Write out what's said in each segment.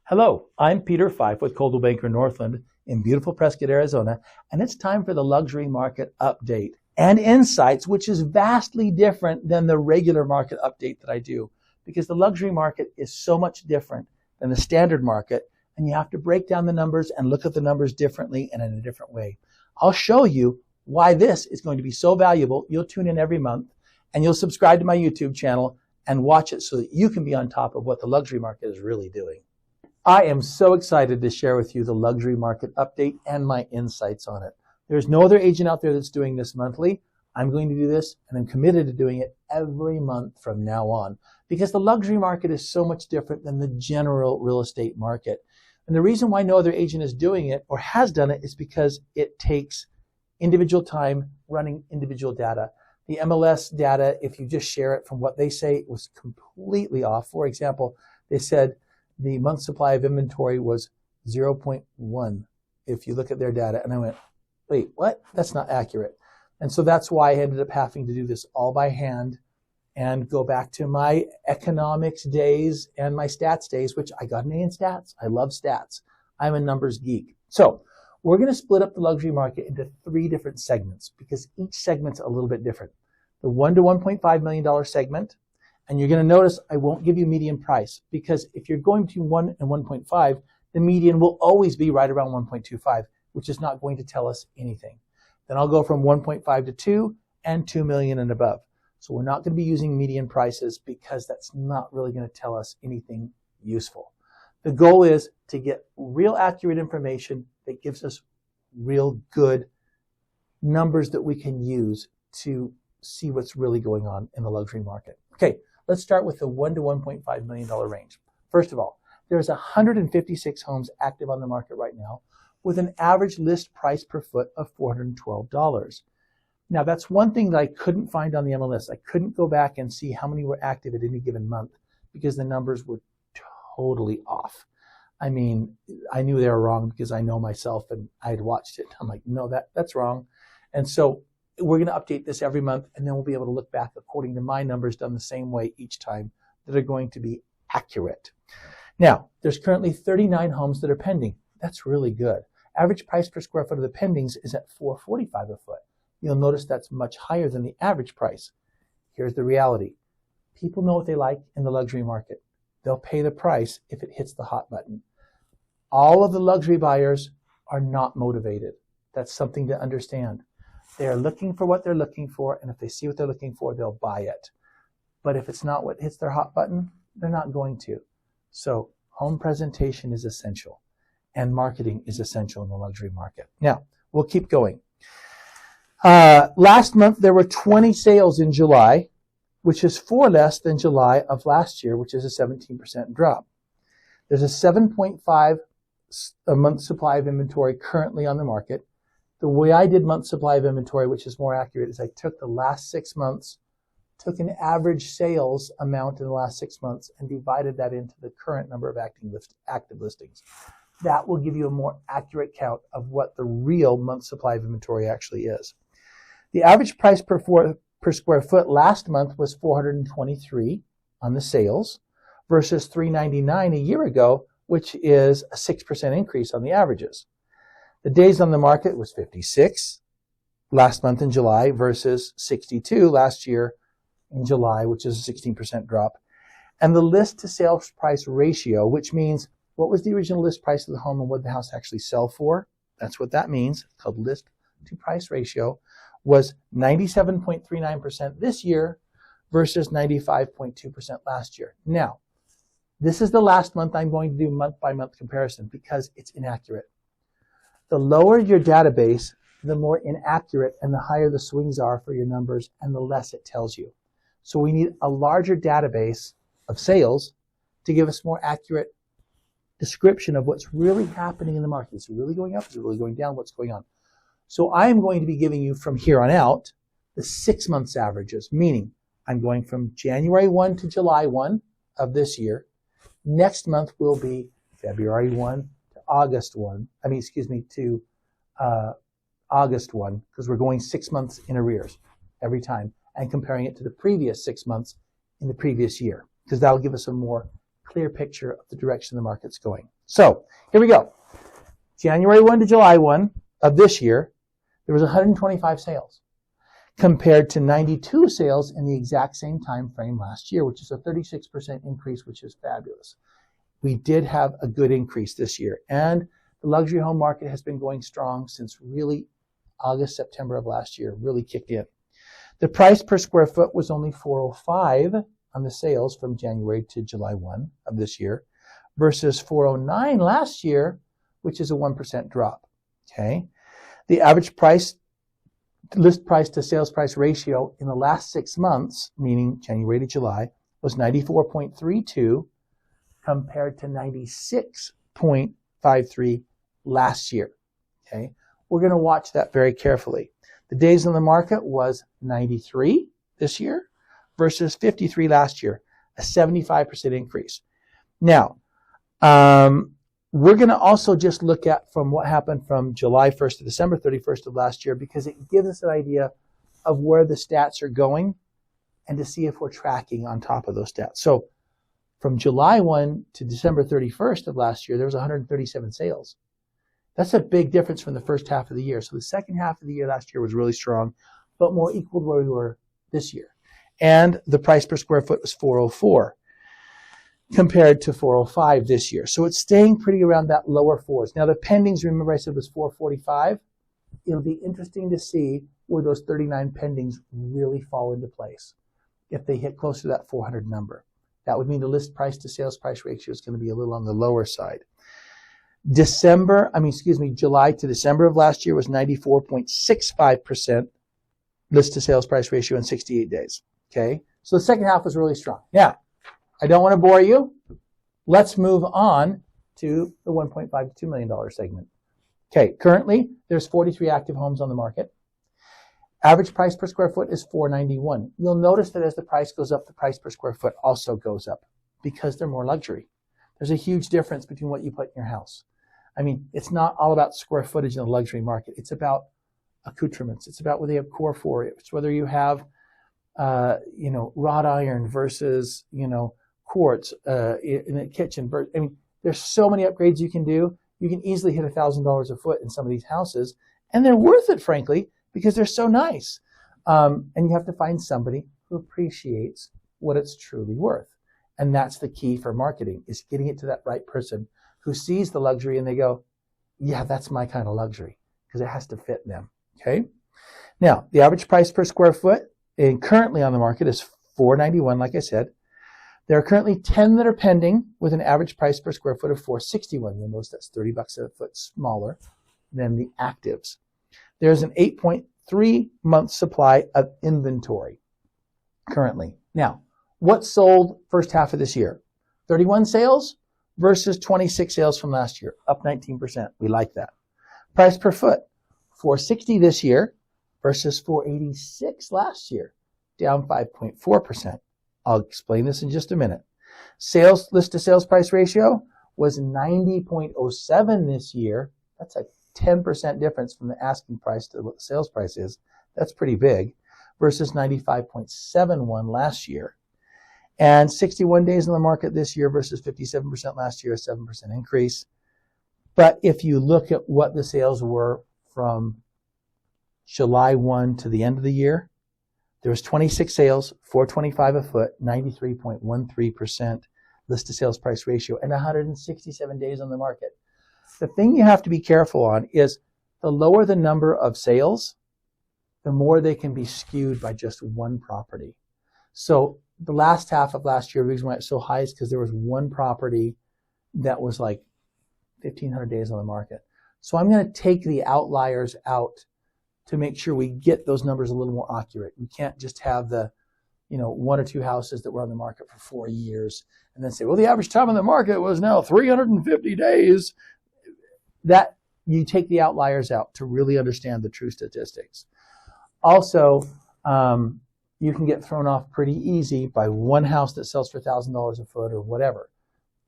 Hello, I'm Peter Fife with Coldwell Banker Northland in beautiful Prescott, Arizona, and it's time for the luxury market update and insights, which is vastly different than the regular market update that I do, because the luxury market is so much different than the standard market, and you have to break down the numbers and look at the numbers differently and in a different way. I'll show you why this is going to be so valuable. You'll tune in every month, and you'll subscribe to my YouTube channel and watch it so that you can be on top of what the luxury market is really doing. I am so excited to share with you the luxury market update and my insights on it. There's no other agent out there that's doing this monthly. I'm going to do this, and I'm committed to doing it every month from now on, because the luxury market is so much different than the general real estate market. And the reason why no other agent is doing it or has done it is because it takes individual time running individual data. The MLS data, if you just share it from what they say, it was completely off. For example, they said the month supply of inventory was 0.1 if you look at their data. And I went, wait, what? That's not accurate. And so that's why I ended up having to do this all by hand and go back to my economics days and my stats days, which I got an A in stats. I love stats. I'm a numbers geek. So we're going to split up the luxury market into 3 different segments, because each segment's a little bit different. The $1 to $1.5 million segment. And you're going to notice I won't give you median price, because if you're going to 1 and 1.5, the median will always be right around 1.25, which is not going to tell us anything. Then I'll go from 1.5 to 2 and 2 million and above. So we're not going to be using median prices, because that's not really going to tell us anything useful. The goal is to get real accurate information that gives us real good numbers that we can use to see what's really going on in the luxury market. Okay. Let's start with the $1 to $1.5 million range. First of all, there's 156 homes active on the market right now with an average list price per foot of $412. Now, that's one thing that I couldn't find on the MLS. I couldn't go back and see how many were active at any given month, because the numbers were totally off. I mean, I knew they were wrong because I know myself and I had watched it. I'm like, no, that's wrong. And so we're going to update this every month, and then we'll be able to look back according to my numbers done the same way each time that are going to be accurate. Now, there's currently 39 homes that are pending. That's really good. Average price per square foot of the pendings is at $445 a foot. You'll notice that's much higher than the average price. Here's the reality. People know what they like in the luxury market. They'll pay the price if it hits the hot button. All of the luxury buyers are not motivated. That's something to understand. They are looking for what they're looking for, and if they see what they're looking for, they'll buy it. But if it's not what hits their hot button, they're not going to. So home presentation is essential, and marketing is essential in the luxury market. Now, we'll keep going. Last month, there were 20 sales in July, which is 4 less than July of last year, which is a 17% drop. There's a 7.5 a month supply of inventory currently on the market. The way I did month supply of inventory, which is more accurate, is I took the last 6 months, took an average sales amount in the last 6 months, and divided that into the current number of active listings. That will give you a more accurate count of what the real month supply of inventory actually is. The average price per square foot last month was $423 on the sales versus $399 a year ago, which is a 6% increase on the averages. The days on the market was 56 last month in July versus 62 last year in July, which is a 16% drop. And the list to sales price ratio, which means what was the original list price of the home and what did the house actually sell for? That's what that means. It's called list to price ratio, was 97.39% this year versus 95.2% last year. Now, this is the last month I'm going to do month by month comparison because it's inaccurate. The lower your database, the more inaccurate and the higher the swings are for your numbers and the less it tells you. So we need a larger database of sales to give us more accurate description of what's really happening in the market. Is it really going up? Is it really going down? What's going on? So I am going to be giving you from here on out the 6 months averages, meaning I'm going from January 1 to July 1 of this year. Next month will be February 1 to August 1. To August 1, because we're going 6 months in arrears every time and comparing it to the previous 6 months in the previous year, because that'll give us a more clear picture of the direction the market's going. So here we go. January 1 to July 1 of this year, there was 125 sales compared to 92 sales in the exact same time frame last year, which is a 36% increase, which is fabulous. We did have a good increase this year, and the luxury home market has been going strong since really August, September of last year, really kicked in. The price per square foot was only $405 on the sales from January to July 1 of this year versus $409 last year, which is a 1% drop. Okay. The average price, list price to sales price ratio in the last 6 months, meaning January to July, was 94.32 compared to 96.53 last year. Okay. We're going to watch that very carefully. The days on the market was 93 this year versus 53 last year, a 75% increase. Now, we're going to also just look at from what happened from July 1st to December 31st of last year, because it gives us an idea of where the stats are going and to see if we're tracking on top of those stats. So from July 1 to December 31st of last year, there was 137 sales. That's a big difference from the first half of the year. So the second half of the year last year was really strong, but more equal to where we were this year. And the price per square foot was $404 compared to $405 this year. So it's staying pretty around that lower fours. Now the pendings, remember I said was $445. It'll be interesting to see where those 39 pendings really fall into place. If they hit close to that 400 number, that would mean the list price to sales price ratio is going to be a little on the lower side. July to December of last year was 94.65% list to sales price ratio in 68 days. Okay, so the second half was really strong. Now, I don't want to bore you. Let's move on to the $1.5 to $2 million segment. Okay, currently there's 43 active homes on the market. Average price per square foot is $491. You'll notice that as the price goes up, the price per square foot also goes up because they're more luxury. There's a huge difference between what you put in your house. I mean, it's not all about square footage in the luxury market. It's about accoutrements. It's about whether you have core for it. It's whether you have, wrought iron versus, quartz in the kitchen. I mean, there's so many upgrades you can do. You can easily hit $1,000 a foot in some of these houses, and they're worth it, frankly, because they're so nice. And you have to find somebody who appreciates what it's truly worth. And that's the key for marketing, is getting it to that right person who sees the luxury and they go, yeah, that's my kind of luxury, because it has to fit them. Okay. Now, the average price per square foot and currently on the market is $491, like I said. There are currently 10 that are pending with an average price per square foot of $461. You'll notice that's $30 a foot smaller than the actives. There's an 8.3 month supply of inventory currently. Now, what sold first half of this year? 31 sales versus 26 sales from last year, up 19%. We like that. Price per foot, $460 this year versus $486 last year, down 5.4%. I'll explain this in just a minute. Sales list to sales price ratio was 90.07 this year. That's a 10% difference from the asking price to what the sales price is. That's pretty big, versus 95.71 last year. And 61 days on the market this year versus 57% last year, a 7% increase. But if you look at what the sales were from July 1 to the end of the year, there was 26 sales, $425 a foot, 93.13% list to sales price ratio, and 167 days on the market. The thing you have to be careful on is the lower the number of sales, the more they can be skewed by just one property. So the last half of last year, the reason why it's so high is because there was one property that was like 1,500 days on the market. So I'm going to take the outliers out to make sure we get those numbers a little more accurate. You can't just have the, one or two houses that were on the market for 4 years and then say, well, the average time on the market was now 350 days. That you take the outliers out to really understand the true statistics. Also, you can get thrown off pretty easy by one house that sells for $1,000 a foot or whatever.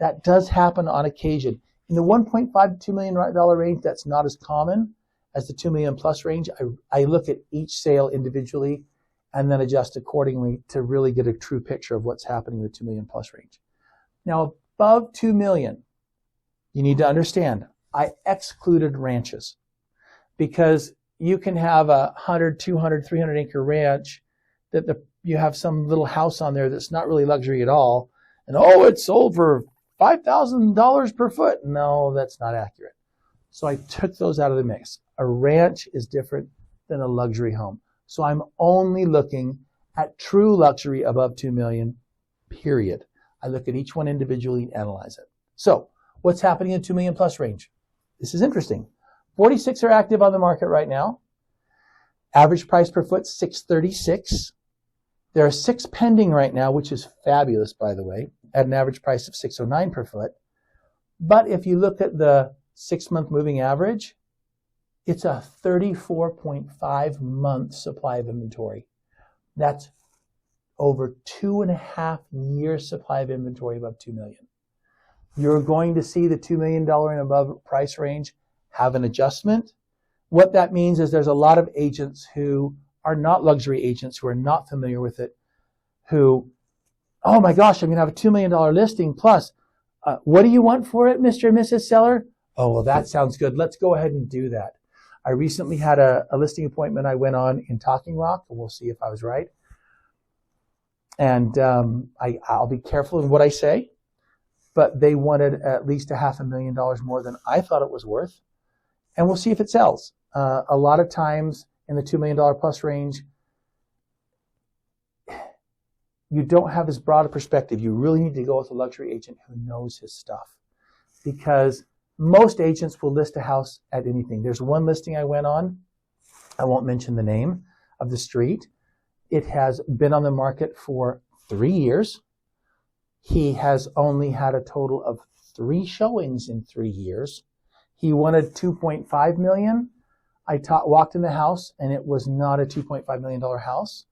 That does happen on occasion. In the $1.5 to $2 million range, that's not as common as the $2 million plus range. I look at each sale individually and then adjust accordingly to really get a true picture of what's happening in the $2 million plus range. Now, above 2 million, you need to understand, I excluded ranches because you can have a 100, 200, 300 acre ranch that you have some little house on there that's not really luxury at all. And it's sold for $5,000 per foot. No, that's not accurate. So I took those out of the mix. A ranch is different than a luxury home. So I'm only looking at true luxury above 2 million, period. I look at each one individually and analyze it. So what's happening in 2 million plus range? This is interesting. 46 are active on the market right now. Average price per foot, $636. There are 6 pending right now, which is fabulous, by the way, at an average price of $609 per foot. But if you look at the 6-month moving average, it's a 34.5 month supply of inventory. That's over 2.5 years supply of inventory above 2 million. You're going to see the $2 million and above price range have an adjustment. What that means is there's a lot of agents who are not luxury agents, who are not familiar with it, who, oh my gosh, I'm going to have a $2 million listing plus, what do you want for it, Mr. and Mrs. Seller? Oh, well, that sounds good. Let's go ahead and do that. I recently had a listing appointment I went on in Talking Rock, and we'll see if I was right. And I'll be careful in what I say, but they wanted at least $500,000 more than I thought it was worth. And we'll see if it sells. A lot of times in the $2 million plus range, you don't have as broad a perspective. You really need to go with a luxury agent who knows his stuff, because most agents will list a house at anything. There's one listing I went on. I won't mention the name of the street. It has been on the market for 3 years. He has only had a total of 3 showings in 3 years. He wanted $2.5 million. I walked in the house, and it was not a $2.5 million house.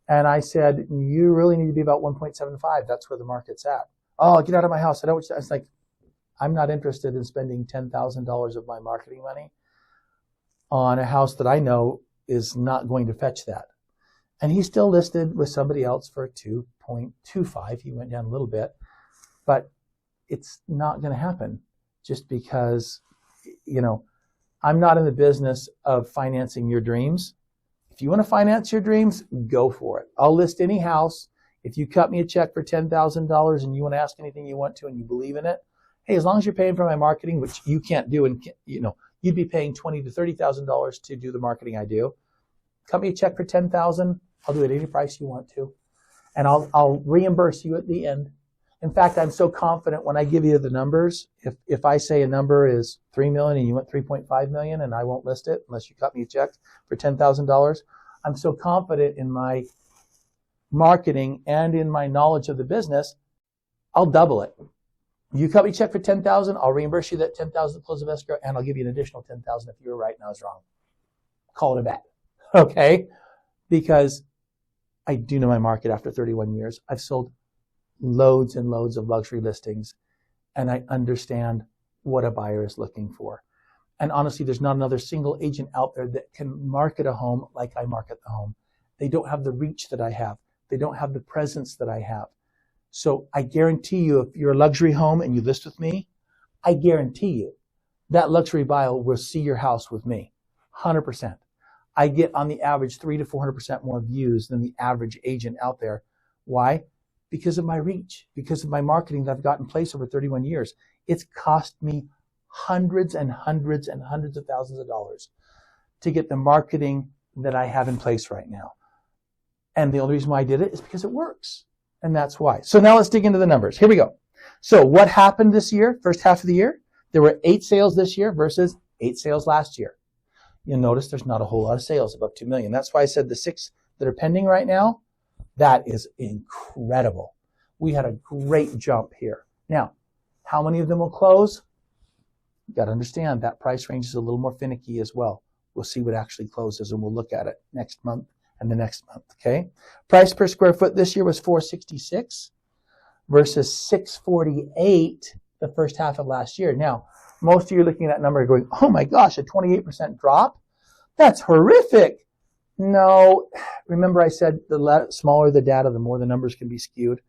And I said, you really need to be about 1.75. That's where the market's at. Oh, get out of my house. I was like, I'm not interested in spending $10,000 of my marketing money on a house that I know is not going to fetch that. And he still listed with somebody else for 2.25. He went down a little bit, but it's not going to happen just because, I'm not in the business of financing your dreams. If you want to finance your dreams, go for it. I'll list any house. If you cut me a check for $10,000 and you want to ask anything you want to and you believe in it, hey, as long as you're paying for my marketing, which you can't do, and you'd be paying $20,000 to $30,000 to do the marketing I do. Cut me a check for $10,000. I'll do it any price you want to, and I'll reimburse you at the end. In fact, I'm so confident when I give you the numbers. If I say a number is $3 million and you want $3.5 million, and I won't list it unless you cut me a check for $10,000, I'm so confident in my marketing and in my knowledge of the business, I'll double it. You cut me a check for $10,000, I'll reimburse you that $10,000 to close of escrow, and I'll give you an additional $10,000 if you were right and I was wrong. Call it a bet, okay? Because I do know my market after 31 years. I've sold loads and loads of luxury listings, and I understand what a buyer is looking for. And honestly, there's not another single agent out there that can market a home like I market the home. They don't have the reach that I have. They don't have the presence that I have. So I guarantee you, if you're a luxury home and you list with me, I guarantee you that luxury buyer will see your house with me, 100%. I get on the average 300 to 400% more views than the average agent out there. Why? Because of my reach, because of my marketing that I've got in place over 31 years. It's cost me hundreds and hundreds and hundreds of thousands of dollars to get the marketing that I have in place right now. And the only reason why I did it is because it works. And that's why. So now let's dig into the numbers. Here we go. So what happened this year, first half of the year? There were 8 sales this year versus 8 sales last year. You'll notice there's not a whole lot of sales above 2 million. That's why I said the 6 that are pending right now, that is incredible. We had a great jump here. Now, how many of them will close? You got to understand that price range is a little more finicky as well. We'll see what actually closes, and we'll look at it next month and the next month, okay? Price per square foot this year was $466 versus $648 the first half of last year. Now, most of you are looking at that number and going, oh my gosh, a 28% drop? That's horrific. No, remember I said the smaller the data, the more the numbers can be skewed.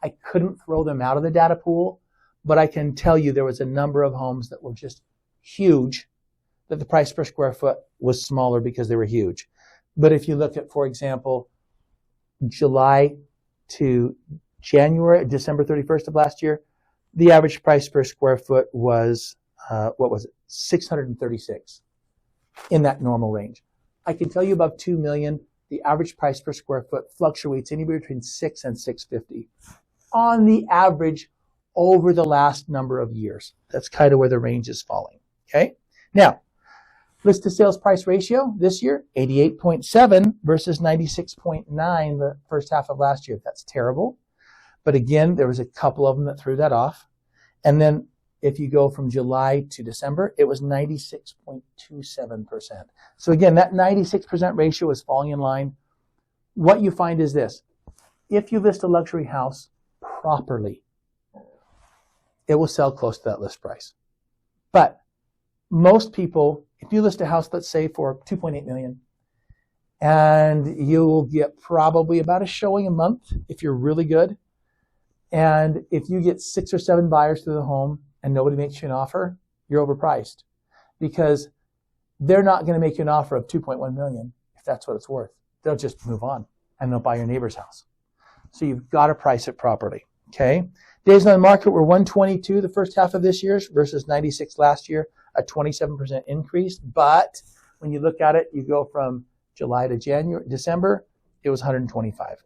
I couldn't throw them out of the data pool, but I can tell you there was a number of homes that were just huge, that the price per square foot was smaller because they were huge. But if you look at, for example, July to December 31st of last year, the average price per square foot was, $636 in that normal range. I can tell you above 2 million, the average price per square foot fluctuates anywhere between $6 and $650 on the average over the last number of years. That's kind of where the range is falling. Okay. Now, list to sales price ratio this year, 88.7 versus 96.9 the first half of last year. That's terrible. But again, there was a couple of them that threw that off. And then if you go from July to December, it was 96.27%. So again, that 96% ratio is falling in line. What you find is this. If you list a luxury house properly, it will sell close to that list price. But most people, if you list a house, let's say for $2.8 million, and you'll get probably about a showing a month if you're really good. And if you get 6 or 7 buyers to the home and nobody makes you an offer, you're overpriced, because they're not going to make you an offer of $2.1 million if that's what it's worth. They'll just move on and they'll buy your neighbor's house. So you've got to price it properly. Okay. Days on the market were 122 the first half of this year versus 96 last year, a 27% increase. But when you look at it, you go from July to December, it was 125.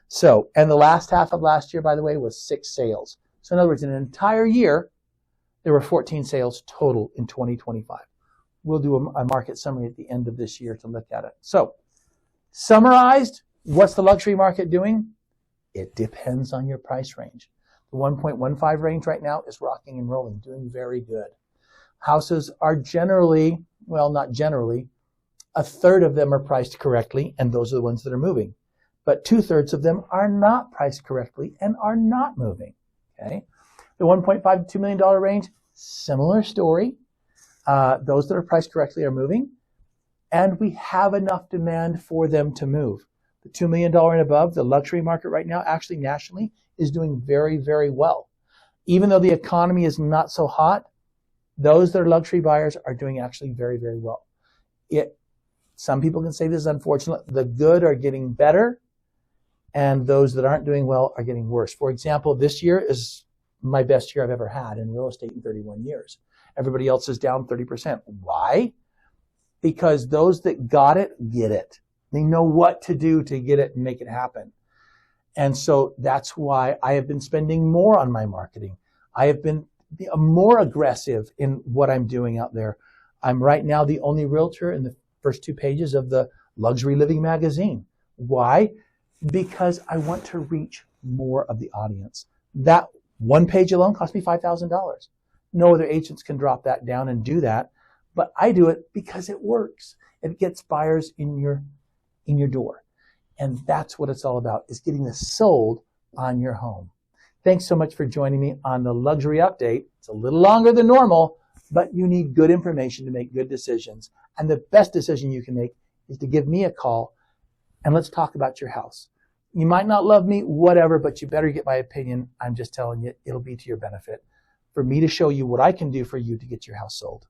So, and the last half of last year, by the way, was 6 sales. So in other words, in an entire year, there were 14 sales total in 2025. We'll do a market summary at the end of this year to look at it. So, summarized, what's the luxury market doing? It depends on your price range. The 1.15 range right now is rocking and rolling, doing very good. Houses are generally, well, not generally, a third of them are priced correctly, and those are the ones that are moving. But 2/3 of them are not priced correctly and are not moving. Okay, the 1.5 to $2 million range, similar story. Those that are priced correctly are moving, and we have enough demand for them to move. The $2 million and above, the luxury market right now, actually nationally, is doing very, very well. Even though the economy is not so hot, those that are luxury buyers are doing actually very, very well. Some people can say this is unfortunate. The good are getting better, and those that aren't doing well are getting worse. For example, this year is my best year I've ever had in real estate in 31 years. Everybody else is down 30%. Why? Because those that got it, get it. They know what to do to get it and make it happen. And so that's why I have been spending more on my marketing. I have been more aggressive in what I'm doing out there. I'm right now the only realtor in the first 2 pages of the Luxury Living magazine. Why? Because I want to reach more of the audience. That 1 page alone cost me $5,000. No other agents can drop that down and do that, but I do it because it works. It gets buyers in your door. And that's what it's all about, is getting this sold on your home. Thanks so much for joining me on the Luxury Update. It's a little longer than normal, but you need good information to make good decisions. And the best decision you can make is to give me a call and let's talk about your house. You might not love me, whatever, but you better get my opinion. I'm just telling you, it'll be to your benefit for me to show you what I can do for you to get your house sold.